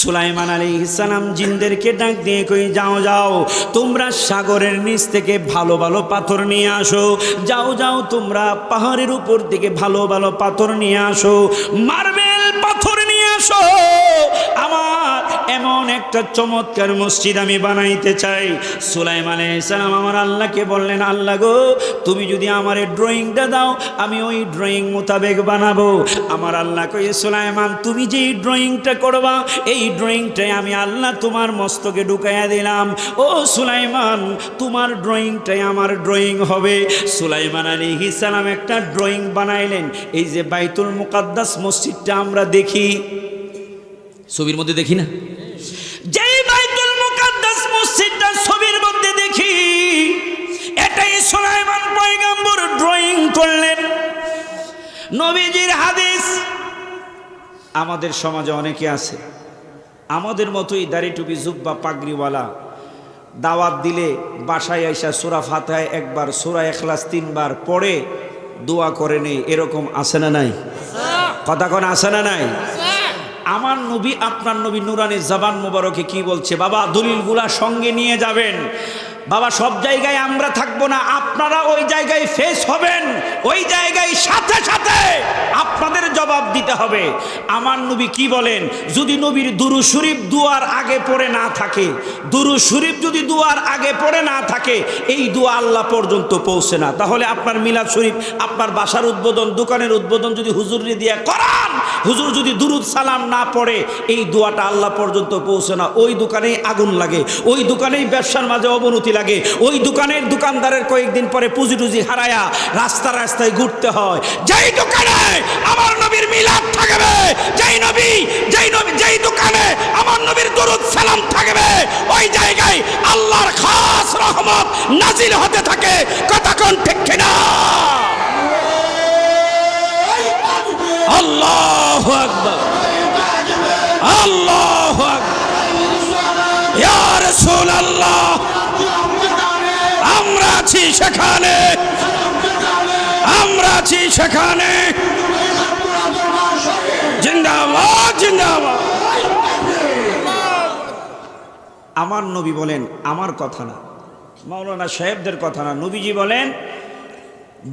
সুলাইমান আলাইহিস সালাম জিনদেরকে ডাক দিয়ে কই, যাও যাও তোমরা সাগরের নিচ থেকে ভালো ভালো পাথর নিয়ে আসো, যাও যাও তোমরা পাহাড়ের উপর থেকে ভালো ভালো পাথর নিয়ে আসো, মার্বেল পাথর নিয়ে আসো, আমার এমন একটা চমৎকার মসজিদ আমি বানাইতে চাই। সুলাইমান আলাইহিস সালাম আমার আল্লাহকে বললেন, আল্লাহ গো তুমি যদি আমার ড্রয়িংটা দাও আমি ওই ড্রয়িং মোতাবেক বানাবো। আমার আল্লাহ কই, সুলাইমান তুমি যে ড্রয়িংটা করবা এই ড্রয়িংটাই আমি আল্লাহ তোমার মস্তকে ঢুকাইয়া দিলাম। ও সুলাইমান তোমার ড্রয়িংটাই আমার ড্রয়িং হবে। সুলাইমান আলাইহিস সালাম একটা ড্রয়িং বানাইলেন। এই যে বাইতুল মুকাদ্দাস মসজিদটা আমরা দেখি, ছবির মধ্যে দেখি না, যেই বাইতুল মুকাদ্দাস মসজিদটা ছবির মধ্যে দেখি, এটাই সুলাইমান পয়গম্বর ড্রয়িং করলেন। নবীজির হাদিস। আমাদের সমাজে অনেকে আছে আমাদের মতোই দাড়ি টুপি জুব্বা পাগড়িওয়ালা, দাওয়াত দিলে বাসায় আইসা সূরা ফাতিহা একবার, সূরা ইখলাস 3 বার পড়ে দোয়া করে নেই, এরকম আছে না নাই? কথা কোন আছে না নাই? আমার নবী আপনার নবী নুরানি জবান মোবারকে কি বলছে, বাবা দলিলগুলা সঙ্গে নিয়ে যাবেন, বাবা সব জায়গায় আমরা থাকবো না, আপনারা ওই জায়গায় ফেস হবেন, ওই জায়গায় সাথে সাথে আপনাদের জবাব দিতে হবে। আমার নবী কি বলেন, যদি নবীর দুরূদ শরীফ দুয়ার আগে পড়ে না থাকে, দুরূদ শরীফ যদি দুয়ার আগে পড়ে না থাকে, এই দোয়া আল্লাহ পর্যন্ত পৌঁছে না। তাহলে আপনার মিলাদ শরীফ, আপনার বাসার উদ্বোধন, দোকানের উদ্বোধন যদি হুজুরে দিয়ে করান, হুজুর যদি দুরূদ সালাম না পড়ে, এই দোয়াটা আল্লাহ পর্যন্ত পৌঁছে না। ওই দোকানেই আগুন লাগে, ওই দোকানেই ব্যবসার মাঝে অবনতি লাগে, ওই দোকানের দোকানদারের কয়েকদিন পরে পুঁজি টুজি হারায়া রাস্তা রাস্তায় ঘুরতে হয়। যেই দোকানে আমার নবীর মিলাদ থাকবে, যেই দোকানে আমার নবীর দুরূদ সালাম থাকবে, ওই জায়গায় আল্লাহর খাস রহমত নাজিল হতে থাকে। কথা কোন ঠিক কিনা? আল্লাহু আকবার, আল্লাহু আকবার, ইয়া রাসূলুল্লাহ। আমরা আছি সেখানে, আমরা আছি সেখানে। জিন্দাবাদ, জিন্দাবাদ। আমার নবী বলেন, আমার কথা না, মাওলানা সাহেবদের কথা না, নবীজি বলেন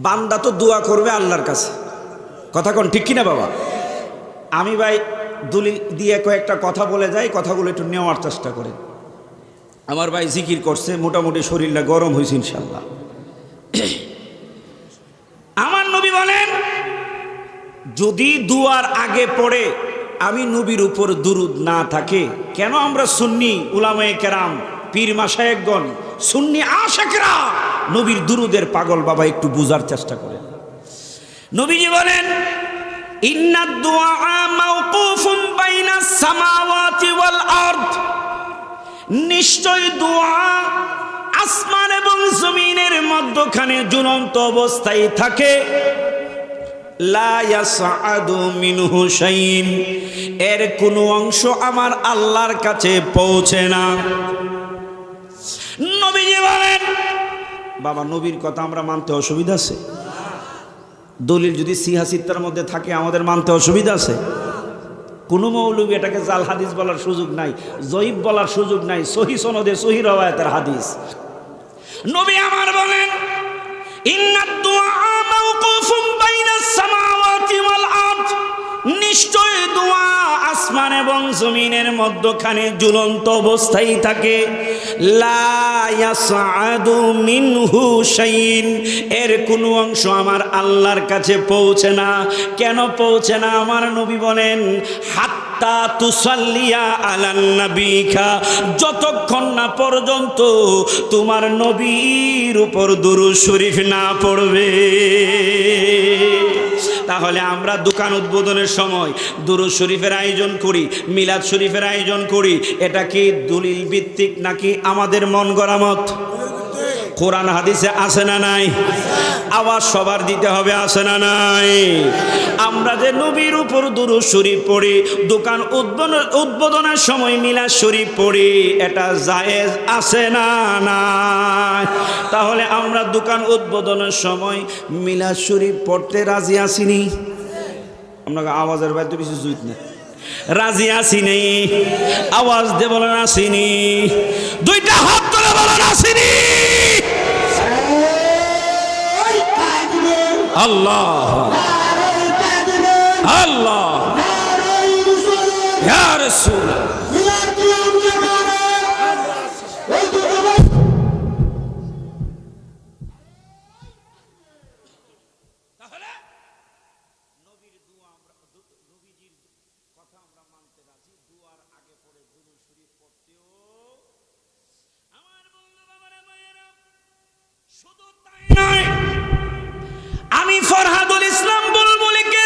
বান্দা তো দোয়া করবে আল্লাহর কাছে। কথা কোন ঠিক কিনা বাবা? আমি ভাই দলিল দিয়ে কয়েকটা কথা বলে যাই, কথাগুলো একটু নেওয়ার চেষ্টা করেন। আমার ভাই জিকির করছে, মোটামুটি শরীরটা গরম হয়েছে ইনশাল্লাহ। আমার নবী বলেন যদি দুয়ার আগে পড়ে আমি নবীর উপর দুরূদ না থাকে, কেন আমরা সুন্নি উলামায়ে কেরাম, পীর মাশায়েখগণ, সুন্নি আশিকরা নবীর দুরূদের পাগল বাবা, একটু বুঝার চেষ্টা করেন। নবীজি বলেন ইন্নাদ দুআ মাওকুফুন বাইনাস সামাওয়াতি ওয়াল আরদ, নিশ্চয় দোয়া আসমান এবং জমিনের মধ্যখানে ঝুলন্ত অবস্থায় থাকে। লা ইয়াসআদু মিনহু শাইইন, এর কোনো অংশ আমার আল্লাহর কাছে পৌঁছে না। নবীজি বলেন, বাবা নবীর কথা আমরা মানতে অসুবিধা আছে? দলিল যদি সিহাসিত্তার মধ্যে থাকে আমাদের মানতে অসুবিধা আছে? কোনো মৌলবী এটাকে জাল হাদিস বলার সুযোগ নাই, জয়ীফ বলার সুযোগ নাই, সহি সনদে সহি রওয়ায়াতের হাদিস। নবী আমার বলেন ইন্নাদ দুআ মাওকুফুন বাইনাস সামাওয়াতি ওয়াল আরদ, নিশ্চয় দোয়া আসমান এবং জমিনের মধ্যখানে ঝুলন্ত অবস্থায় থাকে। লা ইয়াসআদু মিনহু শাইইন, এর কোনো অংশ আমার আল্লাহর কাছে পৌঁছে না। কেন পৌঁছে না? আমার নবী বলেন হাত্তা তুসাল্লিয়া আলান নবিকা, যতক্ষণ না পর্যন্ত তোমার নবীর উপর দুরূদ শরীফ না পড়বে। তাহলে আমরা দোকান উদ্বোধনের সময় দুরূদ শরীফের আয়োজন করি, মিলাদ শরীফের আয়োজন করি, এটা কি দলিল ভিত্তিক নাকি আমাদের মন গড়া মত? কোরআন হাদিসে আছে না নাই? আওয়াজ সবার দিতে হবে, আছে না নাই? আমরা যে নবীর উপর দুরূদ শরীফ পড়ি, দোকান উদ্বোধনের সময় মিলাদ শরীফ পড়ি, এটা জায়েজ আছে না নাই? তাহলে আমরা দোকান উদ্বোধনের সময় মিলাদ শরীফ পড়তে রাজি আছিনি? আপনাকে আওয়াজের বাইরে বেশি জুত না। রাজি আসিনি? আওয়াজ দিয়ে বলেন আসিনি। দুইটা হাত তুলে বলেন আসিনি। আল্লাহ আল্লাহ ইয়া রাসূল। আমি ফরহাদুল ইসলাম বুলবুলিকে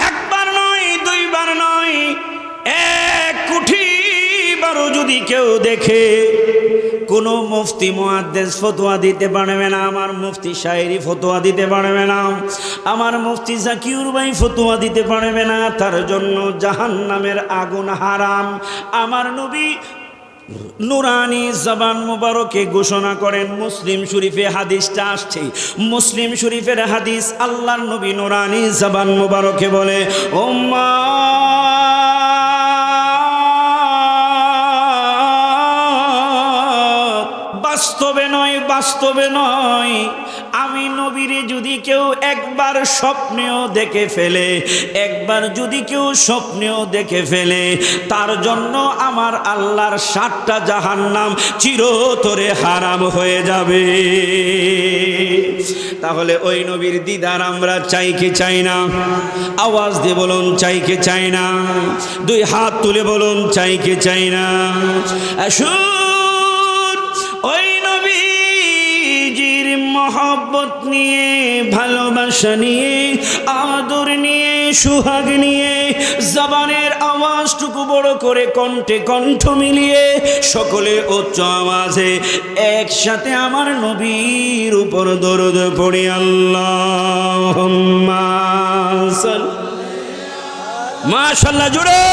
একবার নয় দুইবার নয় 1 কোটি বারও যদি কেউ দেখে, কোন মুফতি মুহাদ্দিস ফতোয়া দিতে পারবে না, আমার মুফতি শায়রি ফতোয়া দিতে পারবে না, আমার মুফতি জাকিউর ভাই ফতোয়া দিতে পারবে না, তার জন্য জাহান্নামের আগুন হারাম। আমার নবী নুরানি জবান মুবারকে ঘোষণা করেন। মুসলিম শরীফে হাদিসটা আসছে, মুসলিম শরীফের হাদিস। আল্লাহর নবী নুরানি জবান মুবারকে বলে, বাস্তবে নয়, বাস্তবে নয়, আমি নবীরে যদি কেউ একবার স্বপ্নেও দেখে ফেলে, একবার যদি কেউ স্বপ্নেও দেখে ফেলে, তার জন্য আমার আল্লাহর 7টা জাহান্নাম চিরতরে হারাম হয়ে যাবে। তাহলে ওই নবীর দিদার আমরা চাই কি চাই না? আওয়াজ দিয়ে বলুন চাই কি চাই না? 2 হাত তুলে বলুন চাই কি চাই না? আসুন ওই নবীজির মহব্বত নিয়ে, ভালোবাসা নিয়ে, আদর নিয়ে, সুহাগ নিয়ে, জবানের আওয়াজটুকু বড় করে কণ্ঠে কণ্ঠ মিলিয়ে সকলে উচ্চ আওয়াজে একসাথে আমার নবীর উপর দরুদ পড়ি। আল্লাহুম্মা সাল্লি মাশাআল্লাহ জুড়ে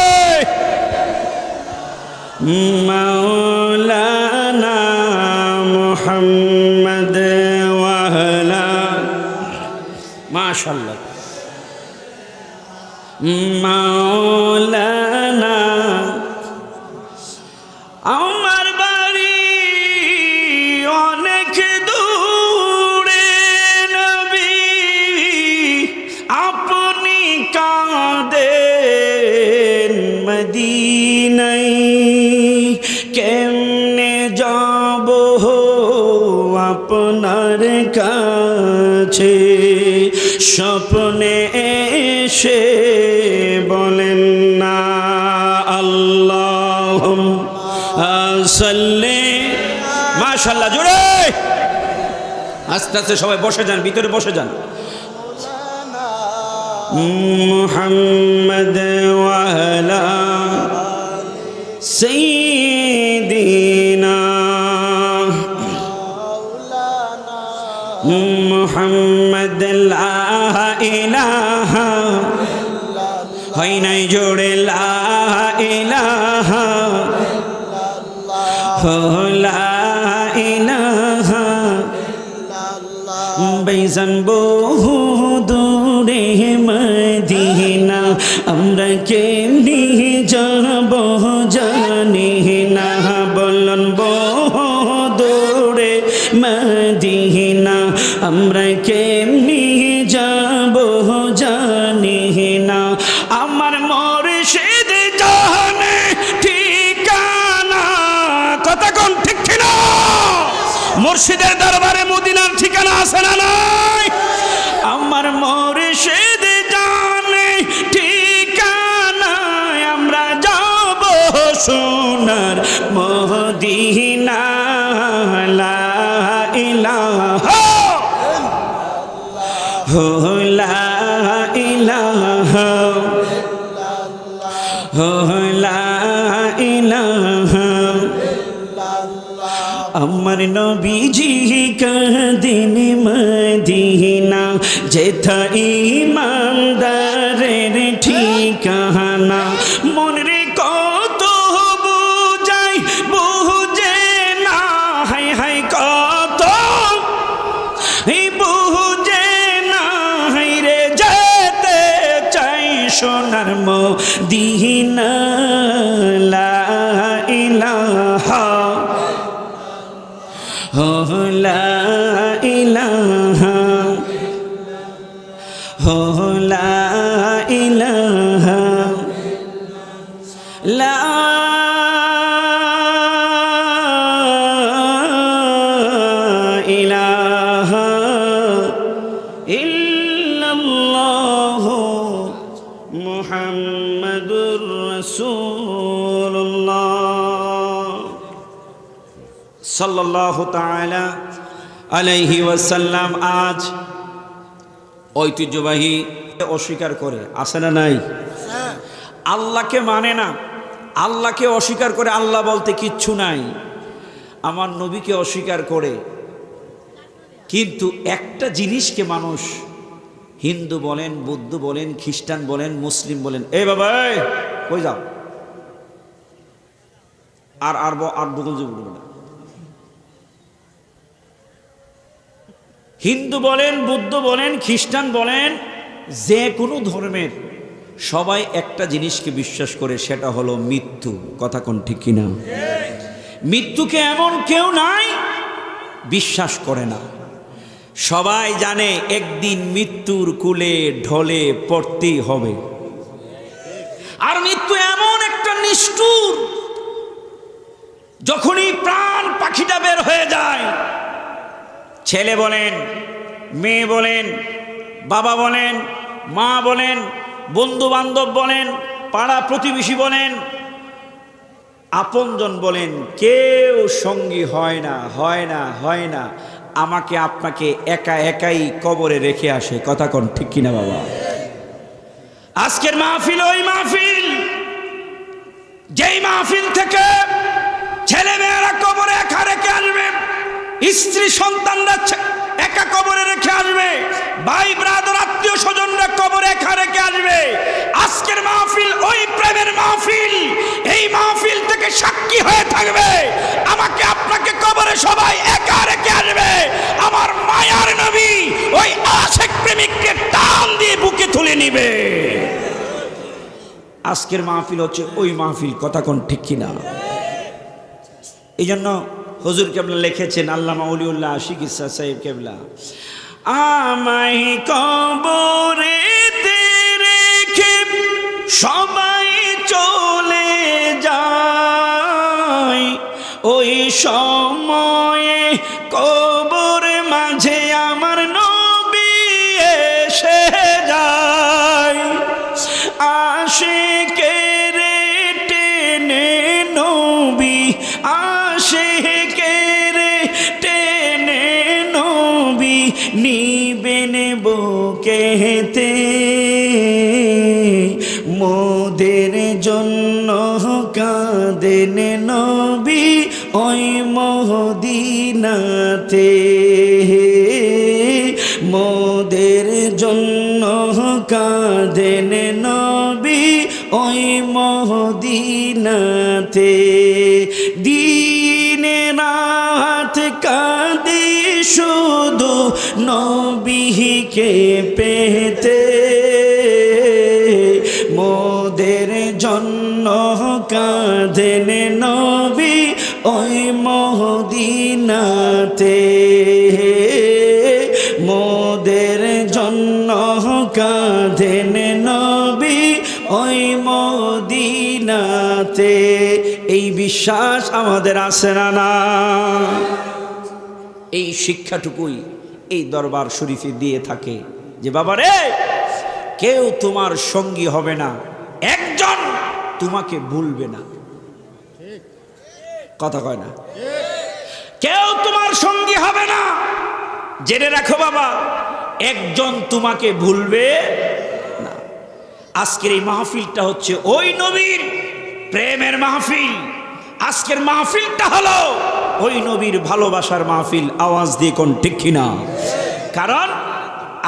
মাওলানা মুহাম্মদ ওয়া আলা মাশাআল্লাহ মাওলানা। আমার বাড়ি অনেক দূরে নবী, আপনি কাঁদেন মদিনায়, কেমনে যাব আপনার কাছে? স্বপ্নে এসে বলেন না আল্লাহুম্মা সাল্লি। মাশাআল্লাহ জোরে। আস্তে আস্তে সবাই বসে যান, ভিতরে বসে যান। মুহাম্মদ ওয়া আলা সাইয়্যিদিনা মুহাম্মদ লা ইলাহা, হয় নাই জোড়ে লা ইলাহা লা ইলাহা। বেজান বহু দূরে মদিনা, আমরা কেমনি যাব জানি না। বলুন বহু দূরে মদিনা, আমরা কেমনি যাব জানি না। আমার মুর্শিদ জানে ঠিকানা, কথা কোন ঠিক কিনা? মুর্শিদের দরবারে মদিনার ঠিকানা আছে না নাই? আমার মুর্শিদ জানে ঠিকানা, আমরা যাব সোনার মদিনা। লা ইলাহা লা ইলাহা লা ইলাহা। আমার নবীজি কাদিন মদিনা, যেথা ইমানদারের ঠিকানা। মনরে কত বুঝাই বুঝে না, হাই হাই কত বুঝে না, হাই রে যেতে চাই সোনার মদিনা। লা ইলাহা ইল্লাল্লাহু মুহাম্মাদুর রাসূলুল্লাহ সাল্লাল্লাহু তাআলা আলাইহি ওয়াসাল্লাম। আজ ঐতিহ্যবাহী অস্বীকার করে, আছে না নাই? আল্লাহকে মানে না, আল্লাহকে অস্বীকার করে, আল্লাহ বলতে কিচ্ছু নাই। আমার নবীকে অস্বীকার করে, কিন্তু একটা জিনিসকে মানুষ, হিন্দু বলেন, বৌদ্ধ বলেন, খ্রিস্টান বলেন, মুসলিম বলেন, এ বাবা কই যাও, আর বকুল যে বলবো না। হিন্দু বলেন, বৌদ্ধ বলেন, খ্রিস্টান বলেন, যে কোনো ধর্মের সবাই একটা জিনিসকে বিশ্বাস করে, সেটা হলো মৃত্যু। কথা কোন ঠিক কিনা? মৃত্যুকে এমন কেউ নাই বিশ্বাস করে না। সবাই জানে একদিন মৃত্যুর কুলে ঢলে পড়তেই হবে। আর মৃত্যু এমন একটা নিষ্ঠুর, যখনই প্রাণ পাখিটা বের হয়ে যায়, ছেলে বলেন, মেয়ে বলেন, বাবা বলেন, মা বলেন, বন্ধু বান্ধব বলেন, পাড়া প্রতিবেশী বলেন, আপনজন বলেন, কেউ সঙ্গী হয় না, হয় না, হয় না। আমাকে আপনাকে একা একাই কবরে রেখে আসে। কথা কোন ঠিক কিনা বাবা? আজকের মাহফিল ওই মাহফিল, যেই মাহফিল থেকে ছেলে মেয়েরা কবরে একা রেখে আসবে, স্ত্রী সন্তানরা একা কবরে রেখে আসবে, ভাই ব্রাদার আত্মীয় স্বজনরা কবরে একা রেখে আসবে। আজকের মাহফিল ওই প্রেমের মাহফিল। এই মাহফিল থেকে সাক্ষী হয়ে থাকবে, আমাকে আপনাকে কবরে সবাই একা রেখে আসবে। আমার মায়ার নবী ওই আশিক প্রেমিককে টান দিয়ে বুকে তুলে নিবে। আজকের মাহফিল হচ্ছে ওই মাহফিল। কথা কোন ঠিক কিনা? এই জন্য হুজুর কেবলা লিখেছেন, আল্লামা ওলিউল্লাহ আশিক ইসা সাহেব কেবলা, আমায় কবরেতে রেখে সবাই চলে যায়, ওই সময়ে কবর মাঝে আমার নবী এসে যায়। আশিকের টেনে নবী, আশিকের টেনে নবী নিবেন বুকেতে, মোদের জন্য কাঁদেন নবী ওই মদিনাতে, মোদের জন্য কাঁদেন নবী ওই মদিনাতে। দিন রাত কাঁদি শুধু নবীকে পেতে, মোদের জন্য কাঁদেন নবী ওই মদিনাতে, মোদের জন্য কাঁদেন নবী ওই মদিনাতে। এই বিশ্বাস আমাদের আছে না? না, এই শিক্ষাটুকুই এই দরবার শরীফে দিয়ে থাকে যে বাবারে, কেউ তোমার সঙ্গী হবে না, একজন তোমাকে ভুলবে না। কথা কয় না? কেউ তোমার সঙ্গী হবে না। জেনে রাখো বাবা, একজন তোমাকে ভুলবে না। আজকের এই মাহফিলটা হচ্ছে ওই নবীর প্রেমের মাহফিল। আজকের মাহফিলটা হলো ওই নবীর ভালোবাসার মাহফিল। আওয়াজ দিয়ে কোন ঠিক কিনা? কারণ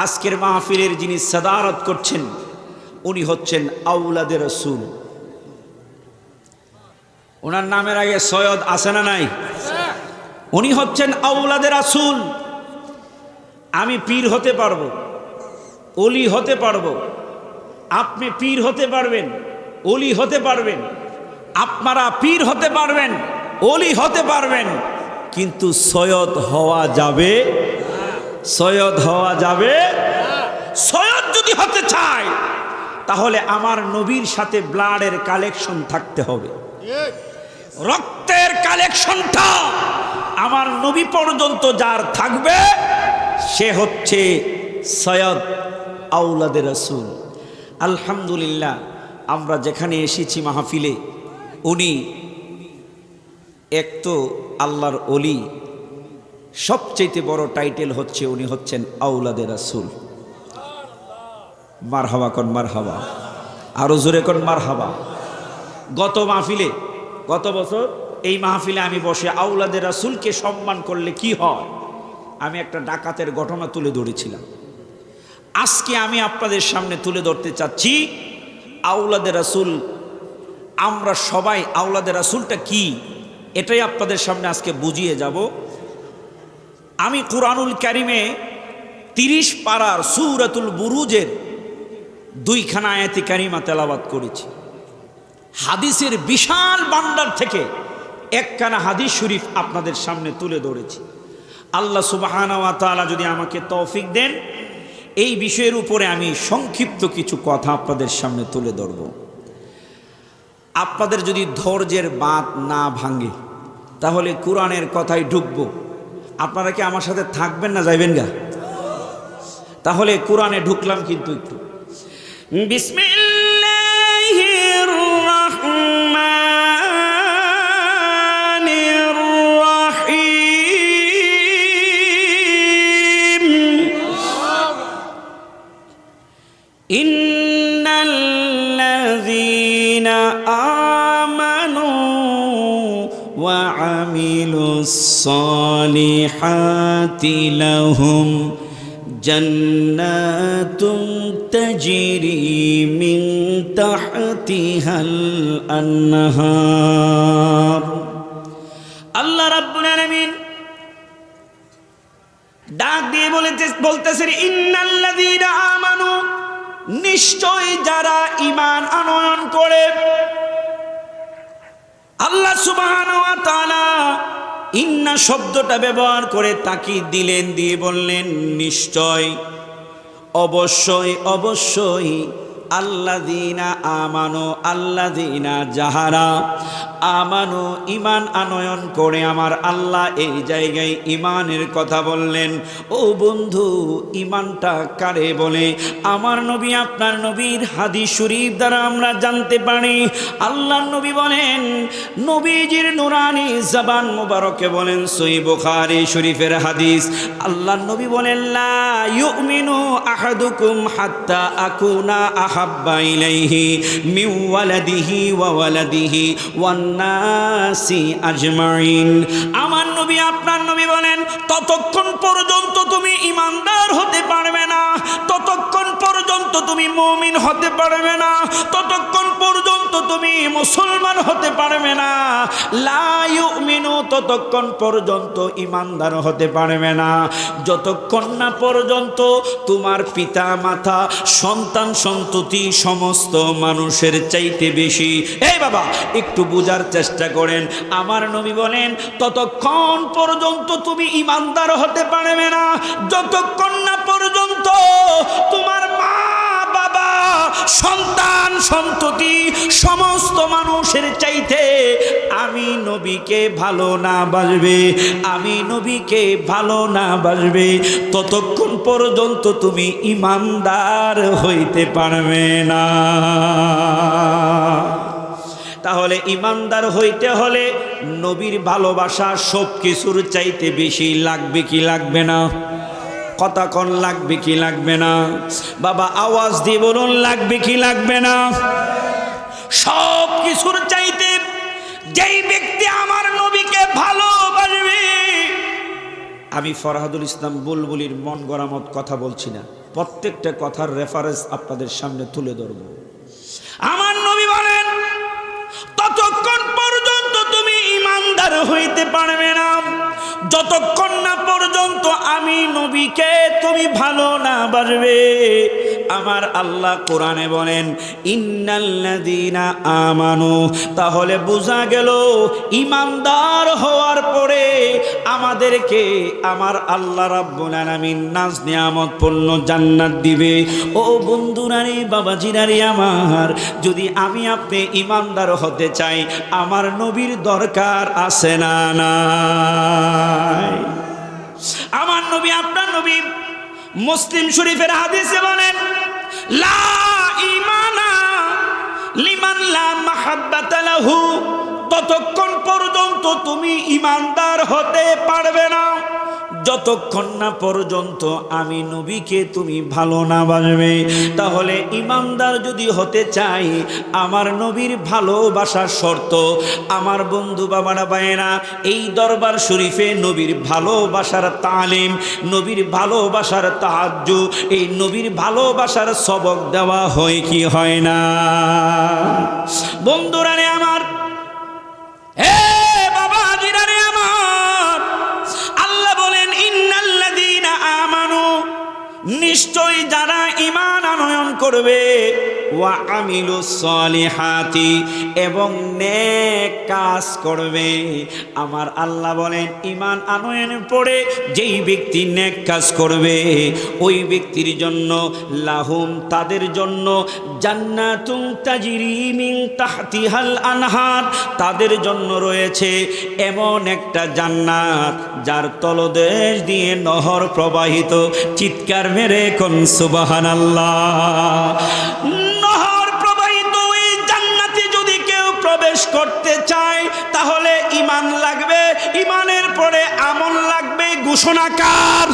আজকের মাহফিলের যিনি সাদারত করছেন, উনি হচ্ছেন আওলাদে রাসূল। ওনার নামের আগে সৈয়দ আছে না নাই? উনি হচ্ছেন আওলাদে রাসূল। আমি পীর হতে পারবো, ওলি হতে পারবো, আপনি পীর হতে পারবেন, ওলি হতে পারবেন, আপনারা পীর হতে পারবেন, ওলি হতে পারবেন, কিন্তু সৈয়দ হওয়া যাবে? সৈয়দ হওয়া যাবে? সৈয়দ যদি হতে চায় তাহলে আমার নবীর সাথে ব্লাডের কালেকশন থাকতে হবে। রক্তের কালেকশনটা আমার নবী পর্যন্ত যার থাকবে সে হচ্ছে সৈয়দ আওলাদে রাসূল। আলহামদুলিল্লাহ, আমরা যেখানে এসেছি মাহফিলে, উনি এক তো আল্লাহর ওলি, সবচেয়ে বড় টাইটেল হচ্ছে উনি হচ্ছেন আওলাদে রাসূল। মারহাবা কোন মারহাবা, আরো জোরে কোন মারহাবা। গত মাহফিলে, গত বছর এই মাহফিলে আমি বসে আওলাদে রাসূলকে সম্মান করলে কি হয়, আমি একটা ডাকাতের ঘটনা তুলে ধরেছিলাম। আজকে আমি আপনাদের সামনে তুলে ধরতে চাচ্ছি আওলাদে রাসূল। আমরা সবাই আওলাদে রাসূলটা কি, এটাই আপনাদের সামনে আজকে বুঝিয়ে যাব। আমি কুরআনুল কারীমে 30 পারার সূরাতুল বুরুজের 2খানা আয়াতে কারিমা তেলাওয়াত করেছি। হাদিসের বিশাল ভান্ডার থেকে একখানা হাদিস শরীফ আপনাদের সামনে তুলে ধরেছি। আল্লাহ সুবহানাহু ওয়া তাআলা যদি আমাকে তৌফিক দেন, এই বিষয়ের উপরে আমি সংক্ষিপ্ত কিছু কথা আপনাদের সামনে তুলে ধরব। আপনাদের যদি ধৈর্যের বাঁধ না ভাঙে তাহলে কোরআনের কথাই ঢুকবো। আপনারা কি আমার সাথে থাকবেন না যাইবেন গা? তাহলে কোরআনে ঢুকলাম কিন্তু একটু। বিসমিল্লাহির রাহমানির রাহিম। ইন্নাল্লাযীনা আমানু ওয়া আমিলুস সালিহাতি লাহুম জান্নাতুন তাজরি মিন তাহতিহাল আনহার। আল্লাহ রাব্বুল আলামিন ডাক দিয়ে বলতেছেন, ইন্নাল্লাযীনা আমানু, নিশ্চয় যারা ঈমান আনয়ন করে। আল্লাহ সুবহানাহু ওয়া তাআলা ইন্না শব্দটা ব্যবহার করে তাকিদ দিলেন, দিয়ে বললেন নিশ্চয়, অবশ্যই অবশ্যই। আল্লাযীনা আমানু, আল্লাযীনা যাহারা আমানু ঈমান আনয়ন করে। আমার আল্লাহ এই জায়গায় ঈমানের কথা বললেন। ও বন্ধু, ঈমানটা কারে বলে? আমার নবী, আপনার নবীর হাদিস শরীফ দ্বারা আমরা জানতে পারি। আল্লাহর নবী বলেন, নবীজির নুরানি জবান মুবারকে বলেন, সহিহ বুখারী শরীফের হাদিস, আল্লাহর নবী বলেন, লা ইউমিনু আহাদুকুম হাত্তা আকুনা আহাব্বা ইলাইহি মিন ওয়ালাদিহি ওয়া ওয়ালাদিহি ওয়ান নাসি আজমাইন। আমার নবী, আপনার নবী বলেন, ততক্ষণ পর্যন্ত তুমি ঈমানদার হতে পারবে না, ততক্ষণ পর্যন্ত তুমি মুমিন হতে পারবে না, ততক্ষণ পর্যন্ত তুমি মুসলমান হতে পারবে না। লা ইউমিনু, ততক্ষণ পর্যন্ত ঈমানদার হতে পারবে না যতক্ষণ না পর্যন্ত তোমার পিতা মাতা, সন্তান সন্ততি সমস্ত মানুষের চাইতে বেশি। এই বাবা, একটু বুঝার চেষ্টা করেন। আমার নবী বলেন, ততক্ষণ পর্যন্ত তুমি ঈমানদার হতে পারবে না যতক্ষণ না পর্যন্ত তোমার মা বাবা, সন্তান সন্ততি সমস্ত মানুষের চাইতে আমি নবীকে ভালো না বাসবে, আমি নবীকে ভালো না বাসবে, ততক্ষণ পর্যন্ত তুমি ঈমানদার হইতে পারবে না। তাহলে ঈমানদার হইতে হলে নবীর ভালোবাসা সব কিছুর চাইতে বেশি লাগবে কি লাগবে না? কথা কোন লাগবে কি লাগবে না? বাবা আওয়াজ দিয়ে বলুন, লাগবে কি লাগবে না? সব কিছুর চাইতে যেই ব্যক্তি আমার নবীকে ভালোবাসবে, আমি ফরহাদুল ইসলাম বুলবুলির মন গড়ামত কথা বলছি না, প্রত্যেকটা কথার রেফারেন্স আপনাদের সামনে তুলে ধরব। আমার নবী বলেন, ততক্ষণ পর্যন্ত তুমি ঈমানদার হইতে পারবে না যতক্ষণ না পর্যন্ত আমি নবীকে তুমি ভালো না বাসবে, আমার আল্লাহ কোরআনে বলেন ইন্নাল্লাযীনা আমানু, তাহলে বোঝা গেল ঈমানদার হওয়ার পরে আমাদেরকে আমার আল্লাহ রাব্বুল আলামিন নাজ নিয়ামত পূর্ণ জান্নাত দিবে। ও বন্ধুরা রে, বাবাজিরা রে আমার, যদি আমি আপনি ঈমানদার হতে চাই আমার নবীর দরকার আছে না নাই? আমার নবী আপনার নবী মুসলিম শরীফের হাদিসে বলেন লা ঈমানা লিমান লা মাহাব্বাতা লাহু, ততক্ষণ পর্যন্ত তুমি ঈমানদার হতে পারবে না যতক্ষণ না পর্যন্ত আমি নবীকে তুমি ভালো না বাসবে। তাহলে ঈমানদার যদি হতে চাই আমার নবীর ভালোবাসার শর্ত, আমার বন্ধু বাবারা ভাইয়েরা, এই দরবার শরীফে নবীর ভালোবাসার তালিম, নবীর ভালোবাসার তাহাজ্জু, এই নবীর ভালোবাসার সবক দেওয়া হয় কি হয় না? বন্ধুরা রে আমার, হে বাবাজিরা রে আমার, আল্লাহ বলেন ইন্নাল্লাযীনা আমানু, নিশ্চয়ই যারা ঈমান আনয়ন করবে, ওয়া আমিলুস সলিহাতি, এবং নেক কাজ করবে। আমার আল্লাহ বলেন ঈমান আনয়নের পরে যেই ব্যক্তি নেক কাজ করবে ওই ব্যক্তির জন্য লাহুম, তাদের জন্য জান্নাতুন তাজরি মিন তাহতিহাল আনহার, তাদের জন্য রয়েছে এমন একটা জান্নাত যার তলদেশ দিয়ে নহর প্রবাহিত। চিৎকার মেরে কোন সুবহানাল্লাহ। নহর প্রবাহিত ওই জান্নাতে যদি কেউ প্রবেশ করতে চায় তাহলে ঈমান লাগবে, ঈমানের পরে আমল লাগবে। ঘোষণাকার,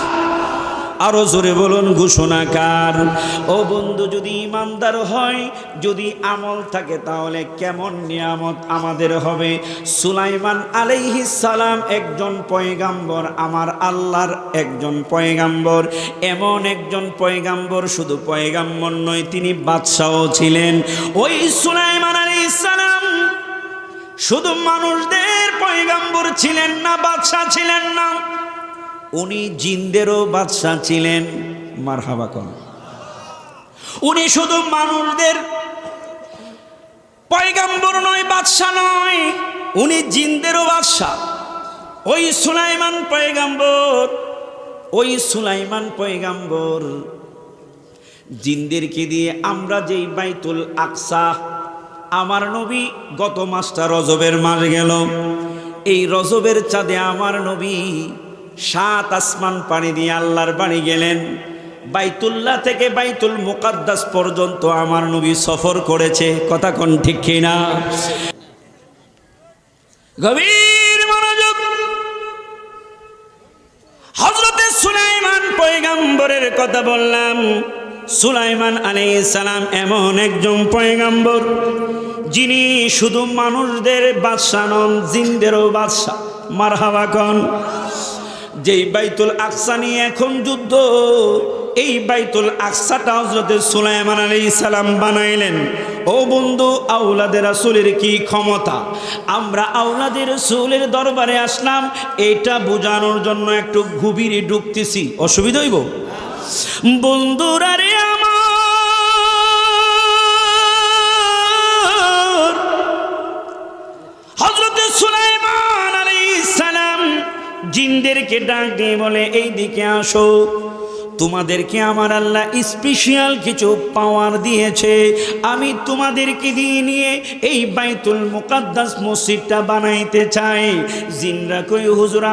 আরো জোরে বলুন ঘোষণাকার। ও বন্ধু, যদি ঈমানদার হয়, যদি আমল থাকে, তাহলে কেমন নিয়ামত আমাদের হবে। সুলাইমান আলাইহিস সালাম একজন পয়গাম্বর, আমার আল্লাহর একজন পয়গাম্বর, এমন একজন পয়গাম্বর, শুধু পয়গাম্বর নয়, তিনি বাদশাও ছিলেন। ওই সুলাইমান আলাইহিস সালাম শুধু মানুষদের পয়গাম্বর ছিলেন না, বাদশা ছিলেন না, উনি জিনদেরও বাদশা ছিলেন। মারহাবা কোন। উনি শুধু মানুষদের পয়গাম্বর নয়, বাদশা নয়, উনি জিনদেরও বাদশা। ওই সুলাইমান পয়গাম্বর, ওই সুলাইমান পয়গাম্বর জিনদেরকে দিয়ে আমরা যেই বাইতুল আকসা, আমার নবী গত মাসটা রজবের মাস গেল, এই রজবের চাঁদে আমার নবী 7 আসমান পাড়ি দিয়ে আল্লাহর বাড়ি গেলেন। বাইতুল্লাহ থেকে বাইতুল মুকাদ্দাস পর্যন্ত আমার নবী সফর করেছে। কথা কোন ঠিক কিনা? গভীর মনোযোগ। হযরতে সুলাইমান পয়গাম্বরের কথা বললাম। সুলাইমান আলাইহিস সালাম এমন একজন পয়গাম্বর যিনি শুধু মানুষদের বাদশা নন, জিনদেরও বাদশা। মারহাবা কোন। যেই বাইতুল আকসা নিয়ে এখন যুদ্ধ, এই বাইতুল আকসাটা হযরতে সুলাইমান আলাইহিস সালাম বানাইলেন। ও বন্ধু, আওলাদের রাসূলের কি ক্ষমতা! আমরা আওলাদের রাসূলের দরবারে আসলাম এটা বোঝানোর জন্য একটু গভীরে ঢুকতেছি, অসুবিধা হইব? বন্ধুরা রে আমার, হযরতে সুলাইমান আলাইহিস সালাম জিনদেরকে ডাক দিয়ে বলে এই দিকে আসো, তোমাদেরকে আমার আল্লাহ স্পেশাল কিছু পাওয়ার দিয়েছে, আমি তোমাদেরকে দিয়ে নিয়ে এই বাইতুল মুকাদ্দাস মসজিদটা বানাইতে চাই। জিনরা কই হুজুর,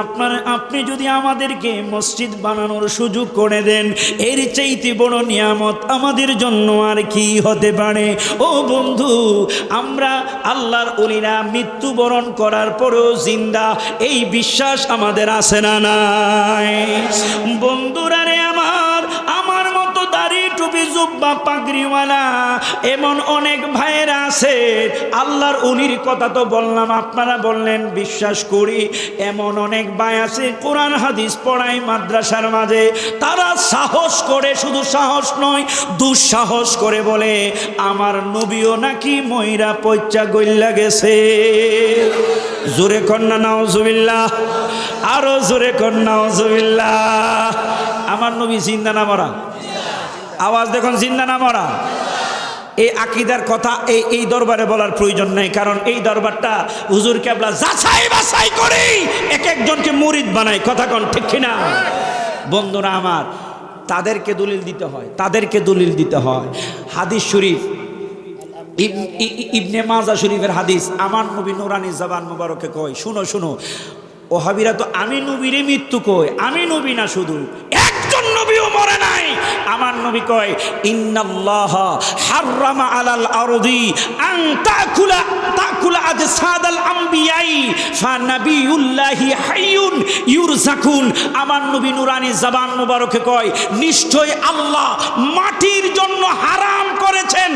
আপনি যদি আমাদেরকে মসজিদ বানানোর সুযোগ করে দেন, এর চাইতে বড় নিয়ামত আমাদের জন্য আর কি হতে পারে। ও বন্ধু, আমরা আল্লাহর ওলিরা মৃত্যুবরণ করার পরেও জিন্দা, এই বিশ্বাস আমাদের আছে না নাই? বন্ধুরা রে আমার মতো দাড়ি টুপি জুব্বা পাগড়িওয়ালা এমন অনেক ভাইয়েরা আছে। আল্লাহর ওলির কথা তো বললাম, আপনারা বললেন বিশ্বাস করি। এমন অনেক ভাই আছে কোরআন হাদিস পড়ায় মাদ্রাসার মাঝে, তারা সাহস করে, শুধু সাহস নয় দুঃসাহস করে বলে আমার নবীও নাকি ময়রা পয়চা গইল্লা গেছে। জোরে কন্যা নাউজুবিল্লাহ, আরো জোরে কন্যা নাউজুবিল্লাহ। আমার নবী জিন্দা না মরা? আওয়াজ দেখুন, জিন্দা না মরা? এই আকীদার কথা এই দরবারে বলার প্রয়োজন নাই, কারণ এই দরবারটা হুজুর কেবলা যাচাই বাছাই করে এক একজনকে মুরিদ বানায়। কথা কোন ঠিক কিনা? বন্ধুরা আমার, তাদেরকে দলিল দিতে হয়, তাদেরকে দলিল দিতে হয়। হাদিস শরীফ, ইবনে মাজা শরীফের হাদিস, আমার নবী নুরানি জবান মুবারকে কয়, শুনো শুনো ওহাবিরা তো আমি নবীরে মৃত্যু কয়, আমি নবী না, শুধু একজন নবীও মরে নাই। আমার নবী কয়, ইন্নাল্লাহা হাররামা আলাল আরদি আন তাকুলা আজসাদাল আমবিয়াই ফানাবিয়ুল্লাহি হাইয়ুন ইউরজাকুন। আমার নবী নুরানি জবান মুবারকে কয়, নিশ্চয় আল্লাহ মাটির জন্য হারাম করেছেন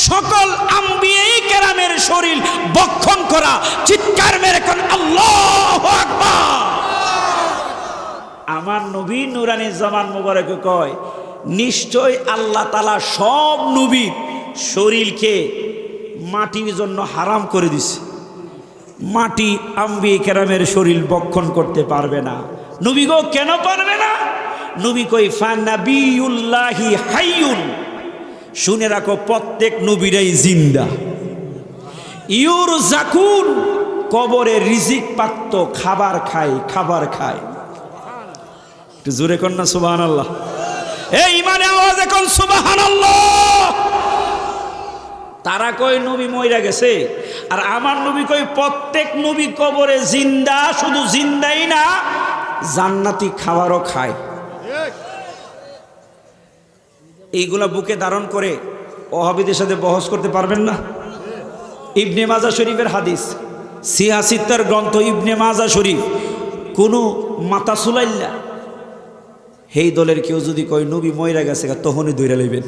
সকল আম্বিয়ায়ে কেরামের শরীর ভক্ষণ করা। চিৎকার মেরে কোন আল্লাহু আকবার। আমার নবী নুরানি জবান মুবারকে কয়, নিশ্চয় আল্লাহ তাআলা সব নবীর শরীরকে মাটির জন্য হারাম করে দিছে। মাটি আম্বিয়া কেরামের শরীর ভক্ষণ করতে পারবে না। নবী গো কেন পারবে না? নবী কই, ফানাবিয়ুল্লাহি হাইয়ুন। শুনে রাখো, প্রত্যেক নবীরাই জিন্দা। ইউরজাকুন, কবরে রিজিক পাক্ত, খাবার খায়, খাবার খায়। একটু জোরে কর না সুবহানাল্লাহ। এই ইমানে আওয়াজ এখন সুবহানাল্লাহ। তারা কই নবী মইরা গেছে, আর আমার নবী কই প্রত্যেক নবী কবরে জিন্দা, শুধু জিন্দাই না জান্নাতি খাবারও খায়। এইগুলা বুকে ধারণ করে ওহাবিদের সাথে বহস করতে পারবেন না। ইবনে মাজা শরীফের হাদিস, সিয়াসিত্তার গ্রন্থ ইবনে মাজা শরীফ, কোনো মাতা সুলাইল্লা সেই দলের কেউ যদি কয় নবী মইরা গেছে, তখনই দৈরা লইবেন।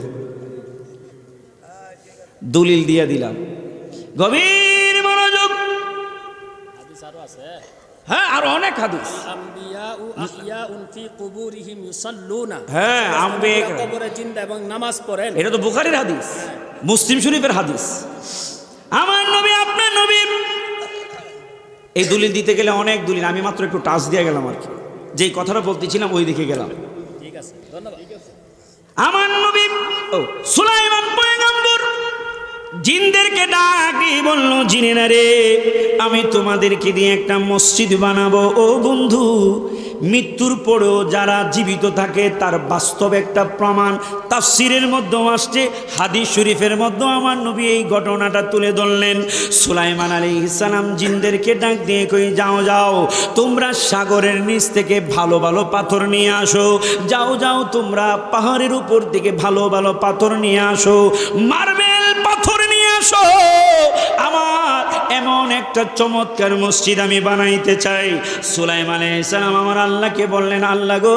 দলিল দিয়া দিলাম, গভীর মনোযোগ। হ্যাঁ, আর অনেক হাদিস। হ্যাঁ, কবরে জিন্দা এবং নামাজ পড়েন, এটা তো বুখারীর হাদিস, মুসলিম শরীফের হাদিস। আমার নবী, আপনার নবী, এই দলিল দিতে গেলে অনেক দলিল, আমি মাত্র একটু টাচ দিয়ে গেলাম আর কি, যেই কথাটা বলতেছিলাম ওই দিকে গেলাম। ঠিক আছে, ধন্যবাদ। আমার নবী সুলাইমান পয়গম্বর জিনদেরকে ডাক দিয়ে বলল, জিনেরা রে, আমি তোমাদেরকে দিয়ে একটা মসজিদ বানাবো। ও বন্ধু, মৃত্যুর পরেও যারা জীবিত থাকে তার বাস্তব একটা প্রমাণ তাফসীরের মধ্যে আসছে, হাদিস শরীফের মধ্যে আমার নবী এই ঘটনাটা তুলে ধরলেন। সুলাইমান আলাইহিস সালাম জিনদেরকে ডাক দিয়ে কই, যাও যাও, তোমরা সাগরের নিচ থেকে ভালো ভালো পাথর নিয়ে আসো। যাও যাও, তোমরা পাহাড়ের উপর থেকে ভালো ভালো পাথর নিয়ে আসো, মার্বেল পাথর নিয়ে আসো। আমার এমন একটা চমৎকার মসজিদ আমি বানাইতে চাই। সুলাইমান আলাইহিস সালাম আমার আল্লাহকে বললেন, আল্লাহ গো,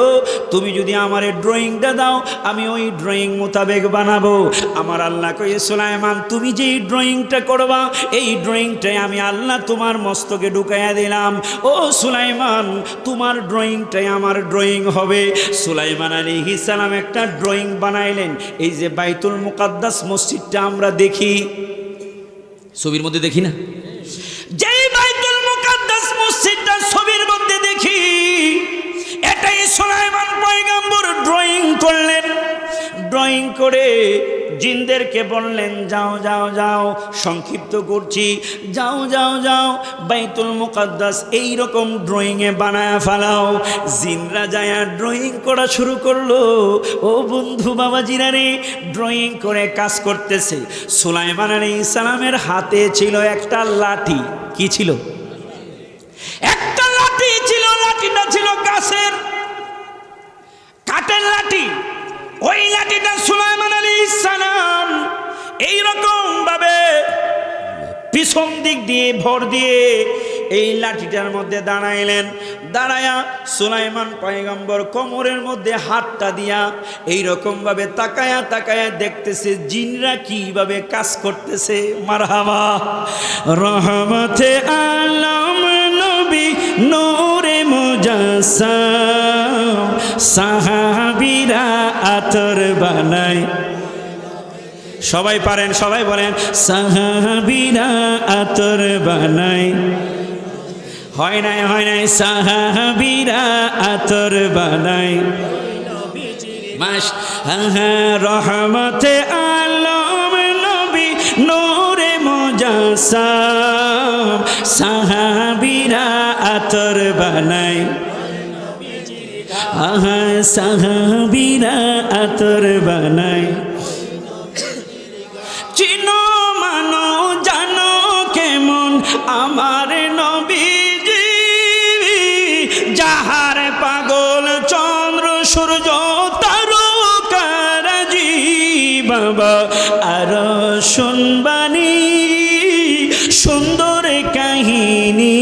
তুমি যদি আমার ড্রয়িংটা দাও, আমি ওই ড্রয়িং মোতাবেক বানাবো। আমার আল্লাহ কই, সুলাইমান, তুমি যে ড্রয়িংটা করবা, এই ড্রয়িংটাই আমি আল্লাহ তোমার মস্তকে ঢুকাইয়া দিলাম। ও সুলাইমান, তোমার ড্রয়িংটাই আমার ড্রয়িং হবে। সুলাইমান আলাইহিস সালাম একটা ড্রয়িং বানাইলেন। এই যে বাইতুল মুকাদ্দাস মসজিদটা আমরা দেখি, ছবির মধ্যে দেখি না, যেই বাইতুল মুকাদ্দাস মসজিদটা ছবির মধ্যে দেখি, এটাই সুলাইমান পয়গম্বর ড্রয়িং করলেন। ড্রয়িং করে জিনদেরকে বললেন, যাও যাও যাও, সংক্ষিপ্ত করছি, যাও যাও যাও, বাইতুল মুকাদ্দাস এইরকম ড্রয়িংয়ে বানায় ফেলাও। জিনরা যায় ড্রয়িং করা শুরু করলো। ও বন্ধু বাবাজিরা রে, ড্রয়িং করে কাজ করতেছে। সুলাইমান আলাইহিস সালামের হাতে ছিল একটা লাঠি। কি ছিল? একটা লাঠি ছিল। লাঠিটা ছিল গাছের, কাঠের লাঠি। ওই লাঠিটা সুলাইমান আলাইহিস সালাম এইরকম ভাবে পিছন দিক দিয়ে ভর দিয়ে এই লাঠিটার মধ্যে দাঁড়াইলেন। দাঁড়ায়া সুলাইমান পয়গম্বর কোমরের মধ্যে হাতটা দিয়া এইরকম ভাবে তাকায়া তাকায়া দেখতেছে জিনরা কিভাবে কাজ করতেছে। মারহাবা। রহমতে আলম নবী নূরে মুজাসসাম, সাহাবীরা আতর বানায়। সবাই পারেন, সবাই বলেন, সাহাবীরা আতর বানায়। হয় নাই, সাহাবীরা আতর বানায়। মাস রহমতে আলম নবী নূরে মুজাসসাম সাহাবীরা আতর বানায় সাহাবীরা আতর বানায় চিনো মানো জানো কেমন আমার নবীজি যাহার পাগল চন্দ্র সূর্য তারকারাজি বাবা আর শুনবানি সুন্দর কাহিনী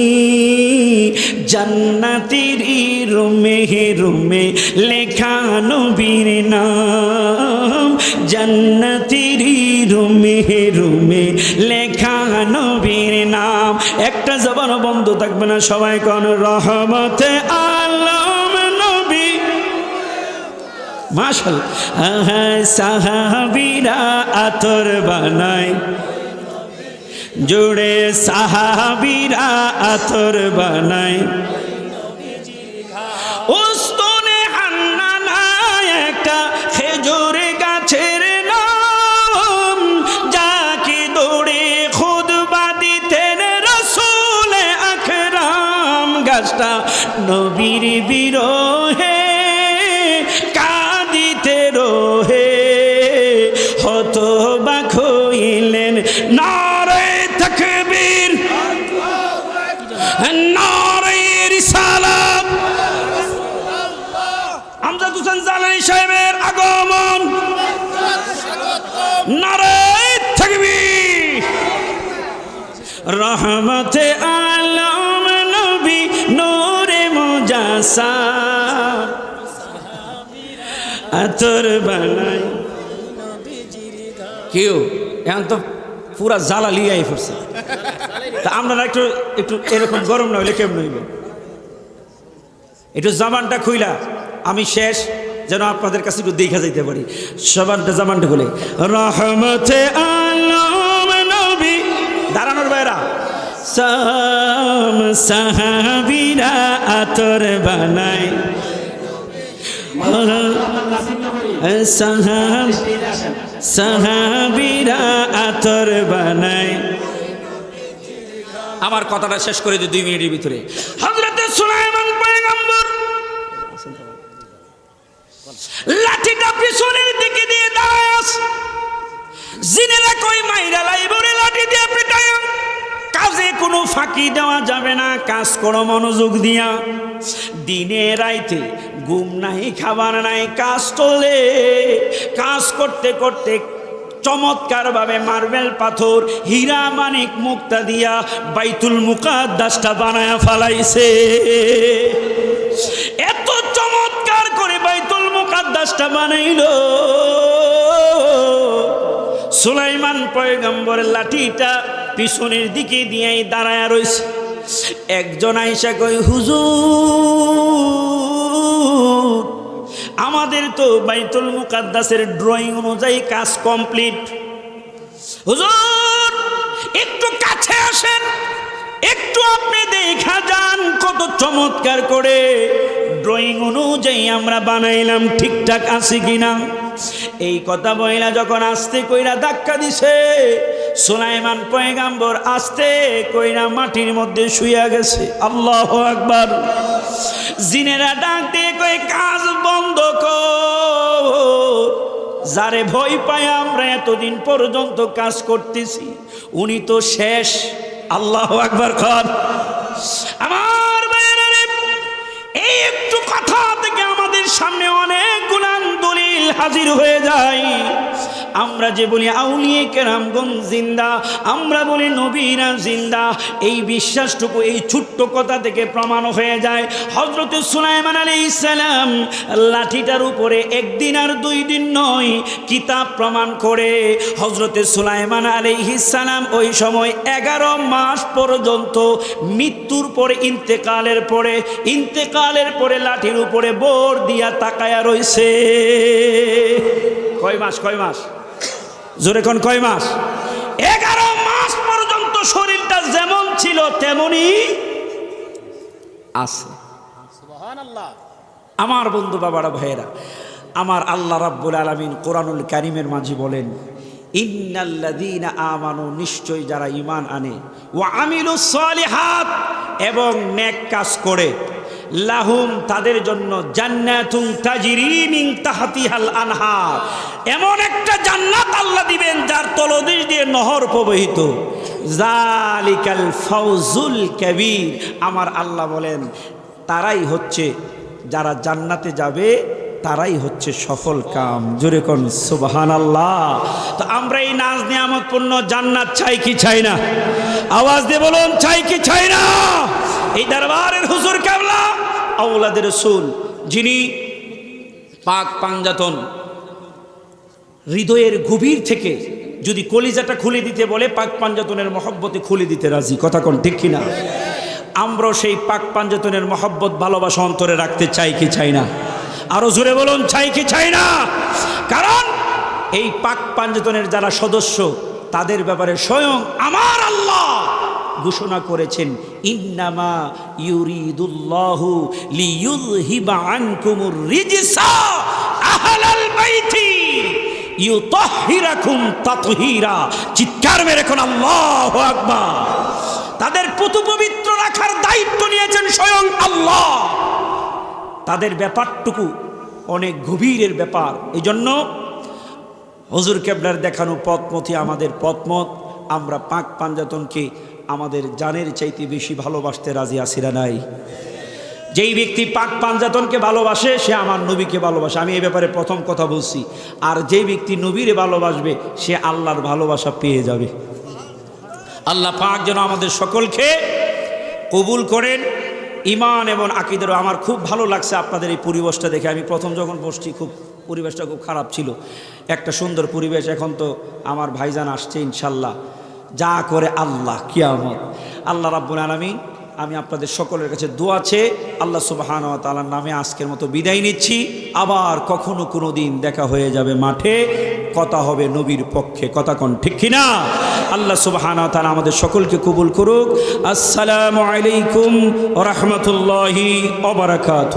জান্নাতের রুমে রুমে লেখা নবীর নাম জান্নাতের রুমে রুমে লেখা নবীর নাম একটা জবান বন্ধ থাকবে না সবাই কোন রহমতে আলম নবী মাশাআল্লাহ সাহাবীরা আতর বানায় জুড়ে সাহাবীরা আতর বানায় উস্তনে হান্নানা একটা খেজুর গাছের নাম যাকে দৌড়ে খুতবা দিতেন রাসূল আকরাম গাছটা নবীর বিরহে কাঁদিতে রহে হতবাক হইলেন নারে তাকবীর নারে রিসালাত আমজাদ হোসেন জালানী সাহেবের আগমন নারে তাকবীর রহমতে আলম নবী নূরে মুজাসসাম আতর বানায় কেউ এখন তো পুরা জ্বালা লিয়াই পড়ছে তা আপনারা একটু একটু এরকম গরম না হইলে কেমন হইব একটু জামানটা খুইলা আমি শেষ যেন আপনাদের কাছে একটু দেখা যাইতে পারি জামানটা খুলে রহমতে আলম নবী দাঁড়ানোর বাইরা সাহাবীরা আতর বানায় সাহাবীরা আতর বানায় আমার কথাটা শেষ করে দিই 2 মিনিটের ভিতরে হযরত সুলাইমান পয়গম্বর লাঠিটা পিছনের দিকে দিয়ে দাঁড়াস জিনেরা কই মাইরা লাইবরে লাঠি দিয়ে পিটায় কাজে কোনো ফাঁকি দেওয়া যাবে না কাজ করো মনোযোগ দিয়া দিনে রাইতে ঘুম নাই খাবার নাই কাজ চলে কাজ করতে করতে চমৎকার ভাবে মার্বেল পাথর হীরা মানিক মুক্তা দিয়া বাইতুল মুকাদ্দাসটা বানায়া ফেলাইছে এত চমৎকার করে বাইতুল মুকাদ্দাসটা বানাইলো সুলাইমান পয়গম্বরের লাঠিটা পিছনের দিকে দিয়েই দাঁড়ায়া রইছে একজন আইসা কই হুজুর আমাদের তো বাইতুল মুকাদ্দাসের ড্রয়িং অনুযায়ী কাজ কমপ্লিট হুজুর একটু কাছে আসেন একটু আপনি দেখা যান কত চমৎকার করে ড্রয়িং অনুযায়ী আমরা বানাইলাম ঠিকঠাক আছে কিনা এই কথা বইলা যখন আস্তে কইরা ধাক্কা দিছে সুলাইমান পয়গম্বর আস্তে কইরা মাটির মধ্যে শুইয়া গেছে আল্লাহু আকবার জিনেরা ডাক দিয়ে কই কাজ বন্ধ কর যারে ভয় পায় আমরা এতদিন পর্যন্ত কাজ করতেছি উনি তো শেষ আল্লাহু আকবার কর আমার ভাইয়েরা এই একটু কথা থেকে আমাদের সামনে অনেকগুলো দলিল হাজির হয়ে যায় আমরা যে বলি আউলিয়ে কেরামগণ জিন্দা আমরা বলি নবীরা জিন্দা এই বিশ্বাসটুকু এই ছোট্ট কথা থেকে প্রমাণ হয়ে যায় হযরত সুলাইমান আলাইহিস সালাম লাঠিটার উপরে একদিন আর 2 দিন নয় কিতাব প্রমাণ করে হযরত সুলাইমান আলাইহিস সালাম ওই সময় 11 মাস পর্যন্ত মৃত্যুর পরে ইন্তেকালের পরে লাঠির উপরে বোর দিয়া তাকায়া রইছে কয় মাস জোরে কোন কয় মাস 11 মাস পর্যন্ত শরীরটা যেমন ছিল তেমনই আছে সুবহানাল্লাহ আমার বন্ধু বাবারা ভাইয়েরা আমার আল্লাহ রাব্বুল আলামিন কোরআনুল কারীমের মাঝে বলেন, ইন্নাল্লাযীনা আমানু, নিশ্চয় যারা ঈমান আনে, ওয়া আমিলুস সালিহাত, এবং নেক কাজ করে, লাহুম, তাদের জন্য, জান্নাতুন তাজরি মিন তাহতিহাল আনহার, এমন একটা জান্নাত আল্লাহ দিবেন যার তলদেশ দিয়ে নহর প্রবাহিত। যালিকাল ফাউজুল কাবীর, আমার আল্লাহ বলেন তারাই হচ্ছে, যারা জান্নাতে যাবে তারাই হচ্ছে সফল কাম। জোরে কোন সুবহানাল্লাহ। তো আমরা এই নাজ নিয়ামতপূর্ণ জান্নাত চাই কি চাই না? আওয়াজ দিয়ে বলুন, চাই কি চাই না? এই দরবারের হুজুর কেবলা আওলাদের রাসূল, যিনি পাক পাঞ্জাতন হৃদয়ের গভীর থেকে যদি কলিজাটা খুলে দিতে বলে, পাক পাঞ্জাতনের মহব্বতে খুলে দিতে রাজি। কথা কোন ঠিক কিনা? আমরা সেই পাক পাঞ্জাতনের মহব্বত ভালোবাসা অন্তরে রাখতে চাই কি চাই না? আরো জোরে বলুন, চাই কি চাই না? কারণ এই পাক পাঞ্জাতনের যারা সদস্য, তাদের ব্যাপারে স্বয়ং আমার আল্লাহ ঘোষণা করেছেন, ইন্নামা ইউরিদুল্লাহু লিইয়ুযহিবা আনকুমুর রিজসা আহলাল বাইতি ইউতাহহিরাকুম তাতহীরা। চিৎকার মেরে কোন আল্লাহু আকবার। তাদের পুতু পবিত্র রাখার দায়িত্ব নিয়েছেন স্বয়ং আল্লাহ। তাদের ব্যাপারটুকু অনেক গভীরের ব্যাপার। এই জন্য হুজুর কেবলার দেখানো পথমতি আমাদের পথমত। আমরা পাক পাঞ্জাতনকে আমাদের জানের চাইতে বেশি ভালোবাসতে রাজি আছি না নাই? যেই ব্যক্তি পাক পাঞ্জাতনকে ভালোবাসে সে আমার নবীকে ভালোবাসে, আমি এই ব্যাপারে প্রথম কথা বলছি। আর যেই ব্যক্তি নবীরে ভালোবাসবে সে আল্লাহর ভালোবাসা পেয়ে যাবে। আল্লাহ পাক যেন আমাদের সকলকে কবুল করেন। ঈমান এবং আকীদারও আমার খুব ভালো লাগছে আপনাদের এই পরিবেশটা দেখে। আমি প্রথম যখন বসছি খুব পরিবেশটা খুব খারাপ ছিল, একটা সুন্দর পরিবেশ। এখন তো আমার ভাইজান আসছে ইনশাল্লাহ, যা করে আল্লাহ কিয়ামত। আল্লাহ রাব্বুল আলামিন, আমি আপনাদের সকলের কাছে দোয়া চেয়ে আল্লাহ সুবহানাহু ওয়া তাআলার নামে আজকের মতো বিদায় নিচ্ছি। আবার কখনো কোনো দিন দেখা হয়ে যাবে মাঠে, কথা হবে নবীর পক্ষে। কথা কোন ঠিক কিনা? আল্লাহ সুবহানাহু ওয়া তাআলা আমাদের সকলকে কবুল করুক। আসসালামু আলাইকুম ওয়া রাহমাতুল্লাহি ওয়া বারাকাতুহু।